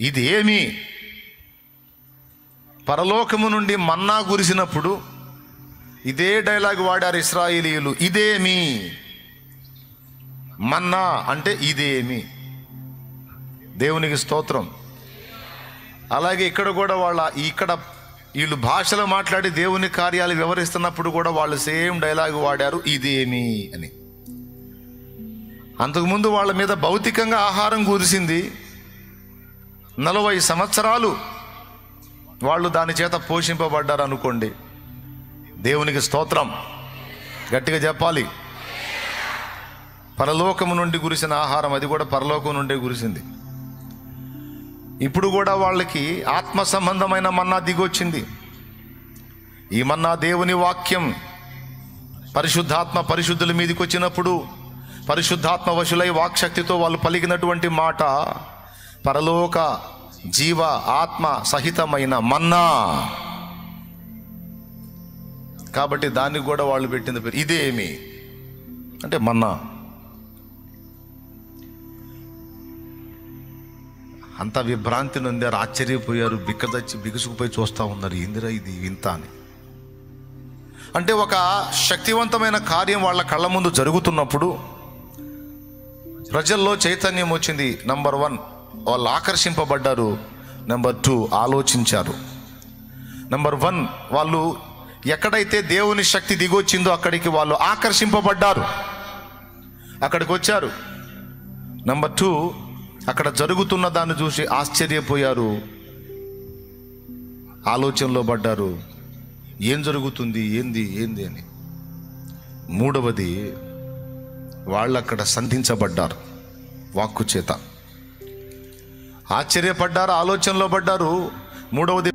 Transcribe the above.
ఇదేమి? పరలోకము నుండి మన్నా కురిసినప్పుడు ఇదే డైలాగ్ వాడారు ఇశ్రాయేలీయులు. ఇదేమి? మన్నా అంటే ఇదేమి? దేవునికి స్తోత్రం. అలాగే ఇక్కడ కూడా ఇక్కడ వీళ్ళు భాషలో మాట్లాడి దేవుని కార్యాలు వివరిస్తున్నప్పుడు కూడా వాళ్ళు సేమ్ డైలాగ్ వాడారు, ఇదేమి అని. అంతకుముందు వాళ్ళ మీద భౌతికంగా ఆహారం కురిసింది. 40 సంవత్సరాలు వాళ్ళు దాని చేత పోషింపబడ్డారు అనుకోండి. దేవునికి స్తోత్రం. గట్టిగా చెప్పాలి. పరలోకము నుండి కురిసిన ఆహారం, అది కూడా పరలోకం నుండే కురిసింది. ఇప్పుడు కూడా వాళ్ళకి ఆత్మ సంబంధమైన మన్నా దిగొచ్చింది. ఈ మన్నా దేవుని వాక్యం. పరిశుద్ధాత్మ పరిశుద్ధుల మీదకి వచ్చినప్పుడు పరిశుద్ధాత్మ వశులై వాక్శక్తితో వాళ్ళు పలికినటువంటి మాట పరలోక జీవ ఆత్మ సహితమైన మన్నా. కాబట్టి దానికి కూడా వాళ్ళు పెట్టిన పేరు ఇదేమి అంటే మన్నా. అంత విభ్రాంతి నొందారు, ఆశ్చర్యపోయారు, బిగుసుకుపోయి చూస్తూ ఉన్నారు, ఏందిరా ఇది వింత అని. అంటే ఒక శక్తివంతమైన కార్యం వాళ్ళ కళ్ళ ముందు జరుగుతున్నప్పుడు ప్రజల్లో చైతన్యం వచ్చింది. నంబర్ 1 వాళ్ళు ఆకర్షింపబడ్డారు. నంబర్ 2 ఆలోచించారు. నంబర్ 1 వాళ్ళు ఎక్కడైతే దేవుని శక్తి దిగొచ్చిందో అక్కడికి వాళ్ళు ఆకర్షింపబడ్డారు, అక్కడికి వచ్చారు. నంబర్ 2 అక్కడ జరుగుతున్న దాన్ని చూసి ఆశ్చర్యపోయారు, ఆలోచనలో పడ్డారు, ఏం జరుగుతుంది, ఏంది అని. 3వది వాళ్ళు అక్కడ సంధించబడ్డారు వాక్కు చేత. ఆశ్చర్యపడ్డారు, ఆలోచనలో పడ్డారు. 3వది